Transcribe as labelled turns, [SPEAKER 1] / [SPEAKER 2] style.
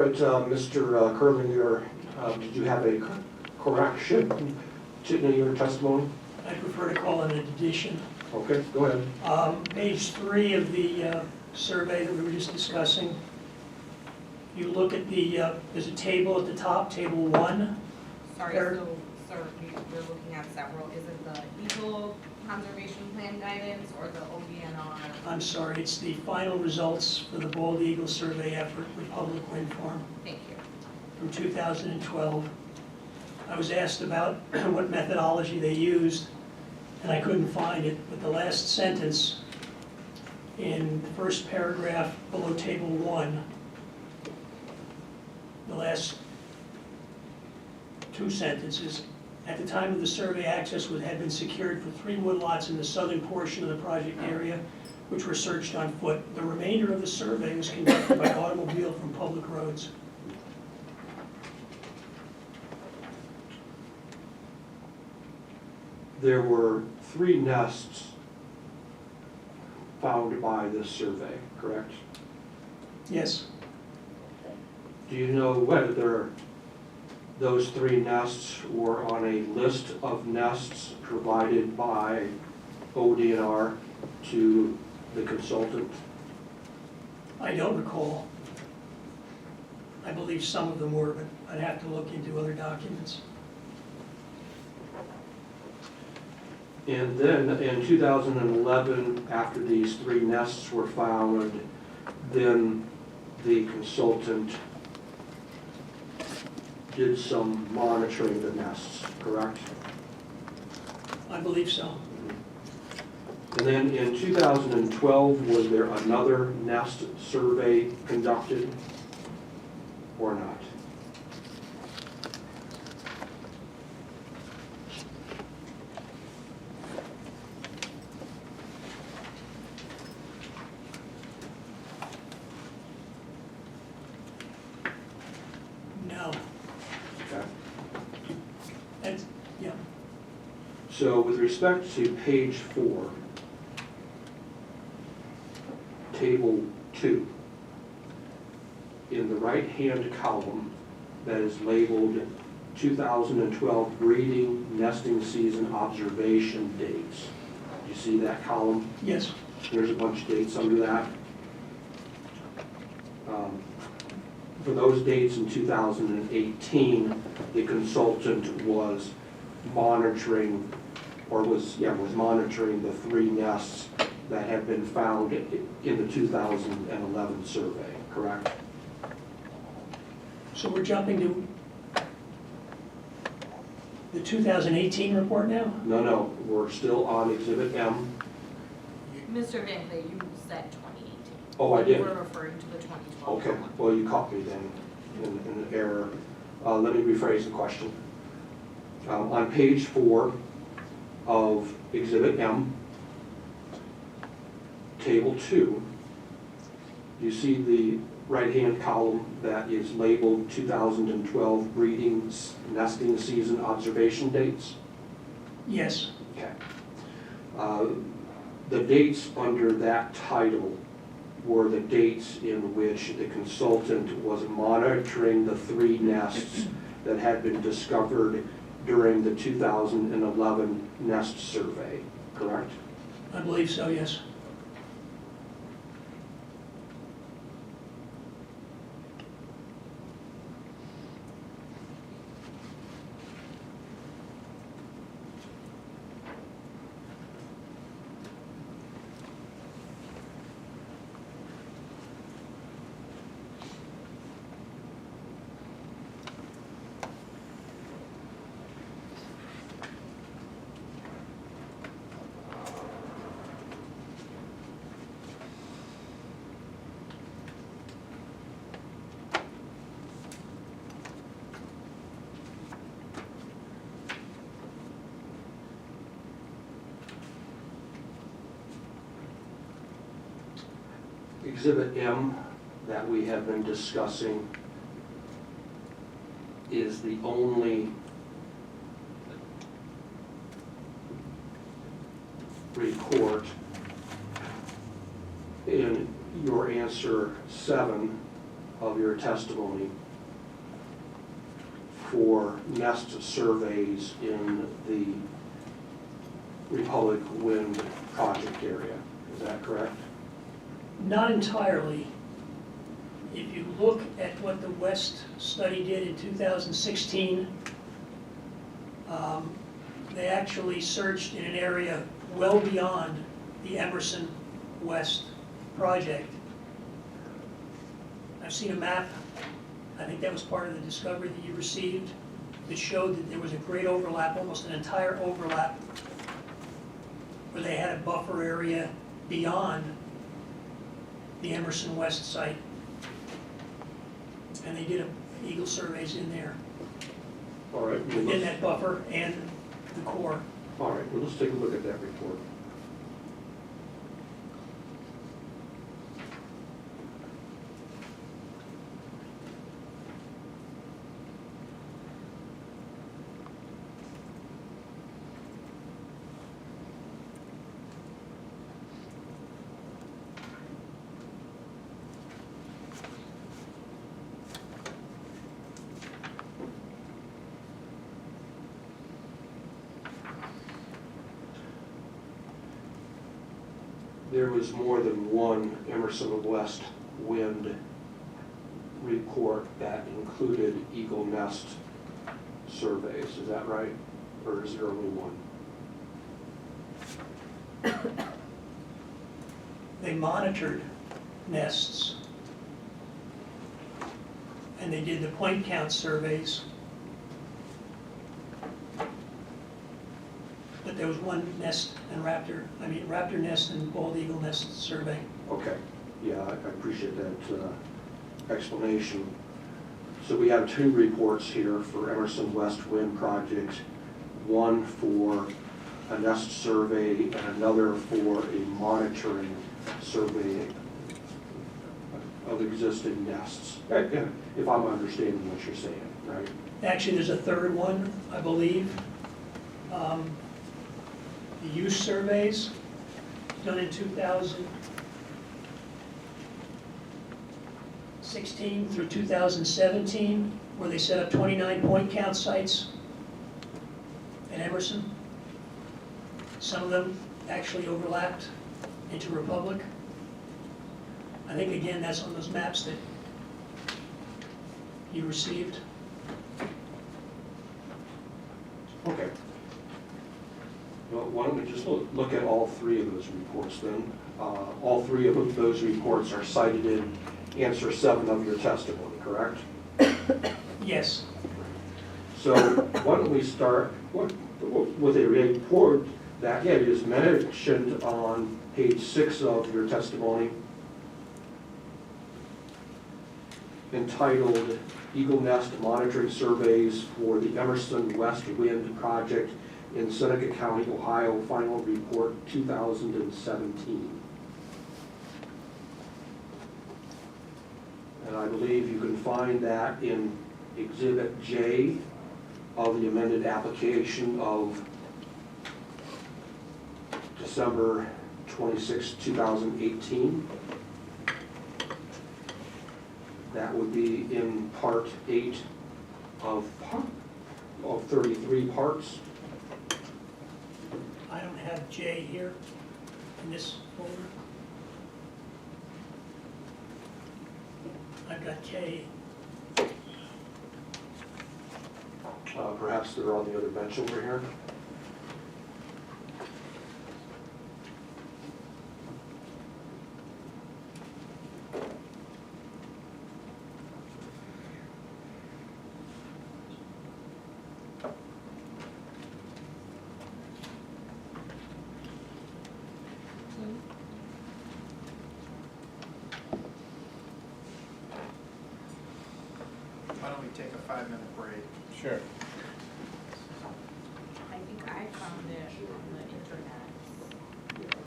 [SPEAKER 1] But Mr. Kerlinger, did you have a correction to your testimony?
[SPEAKER 2] I prefer to call it an addition.
[SPEAKER 1] Okay, go ahead.
[SPEAKER 2] Page 3 of the survey that we were just discussing, you look at the, there's a table at the top, table 1.
[SPEAKER 3] Sorry,
[SPEAKER 2] Eric?
[SPEAKER 3] so, sir, we're looking at several. Is it the Eagle Conservation Plan guidance or the ODNR?
[SPEAKER 2] I'm sorry, it's the final results for the Bald Eagle survey effort with Public Wind Farm
[SPEAKER 3] Thank you.
[SPEAKER 2] from 2012. I was asked about what methodology they used, and I couldn't find it, but the last sentence in the first paragraph below table 1, the last two sentences, at the time of the survey, access had been secured for 3 woodlots in the southern portion of the project area, which were searched on foot. The remainder of the survey was conducted by automobile from public roads.
[SPEAKER 1] There were 3 nests found by this survey, correct?
[SPEAKER 2] Yes,
[SPEAKER 1] Do you know whether those 3 nests were on a list of nests provided by ODNR to the consultant?
[SPEAKER 2] I don't recall. I believe some of them were, but I'd have to look into other documents.
[SPEAKER 1] And then in 2011, after these 3 nests were found, then the consultant did some monitoring of the nests, correct?
[SPEAKER 2] I believe so.
[SPEAKER 1] And then in 2012, was there another nest survey conducted or not?
[SPEAKER 2] No.
[SPEAKER 1] Okay.
[SPEAKER 2] That's, yeah.
[SPEAKER 1] So with respect to page 4, table 2, in the right-hand column that is labeled 2012 breeding nesting season observation dates. Do you see that column?
[SPEAKER 2] Yes,
[SPEAKER 1] There's a bunch of dates under that. For those dates in 2018, the consultant was monitoring, or was monitoring the 3 nests that had been found in the 2011 survey, correct?
[SPEAKER 2] so we're jumping to the 2018 report now?
[SPEAKER 1] No, we're still on Exhibit M.
[SPEAKER 3] Mr. Van Clay, you said 2018.
[SPEAKER 1] Oh, I did?
[SPEAKER 3] You were referring to the 2012
[SPEAKER 1] Okay,
[SPEAKER 3] one.
[SPEAKER 1] well, you caught me then in an error. Let me rephrase the question. On page 4 of Exhibit M, Table 2, you see the right-hand column that is labeled 2012 breeding nesting season observation dates?
[SPEAKER 2] Yes,
[SPEAKER 1] Okay. The dates under that title were the dates in which the consultant was monitoring the 3 nests that had been discovered during the 2011 nest survey, correct?
[SPEAKER 2] I believe so, yes.
[SPEAKER 1] Exhibit M that we have been discussing is the only report in your answer 7 of your testimony for nest surveys in the Republic Wind project area. Is that correct?
[SPEAKER 2] Not entirely. If you look at what the West study did in 2016, they actually searched in an area well beyond the Emerson West project. I've seen a map, I think that was part of the discovery that you received, that showed that there was a great overlap, almost an entire overlap, where they had a buffer area beyond the Emerson West site. And they did eagle surveys in there,
[SPEAKER 1] All right. Well,
[SPEAKER 2] within that buffer and the core.
[SPEAKER 1] all right, well, let's take a look at that report. There was more than one Emerson West Wind report that included eagle nest surveys, is that right? Or is there only one?
[SPEAKER 2] They monitored nests, and they did the point count surveys. But there was one nest and raptor nest and bald eagle nest survey.
[SPEAKER 1] Okay, yeah, I appreciate that explanation. So we have two reports here for Emerson West Wind Project, one for a nest survey and another for a monitoring survey of existing nests, if I'm understanding what you're saying, right?
[SPEAKER 2] Actually, there's a third one, I believe. The use surveys done in 2016 through 2017, where they set up 29 point count sites at Emerson. Some of them actually overlapped into Republic. I think, again, that's on those maps that you received.
[SPEAKER 1] Okay. Well, why don't we just look at all three of those reports then? All three of those reports are cited in answer 7 of your testimony, correct?
[SPEAKER 2] Yes.
[SPEAKER 1] So why don't we start with a report that is mentioned on page 6 of your testimony, entitled Eagle Nest Monitoring Surveys for the Emerson West Wind Project in Seneca County, Ohio, Final Report 2017. And I believe you can find that in Exhibit J of the amended application of December 26, 2018. That would be in Part 8 of 33 parts.
[SPEAKER 2] I don't have J here in this folder. I've got K.
[SPEAKER 1] Perhaps they're on the other bench over here.
[SPEAKER 4] Why don't we take a 5-minute break?
[SPEAKER 5] Sure.
[SPEAKER 3] I think I found it on the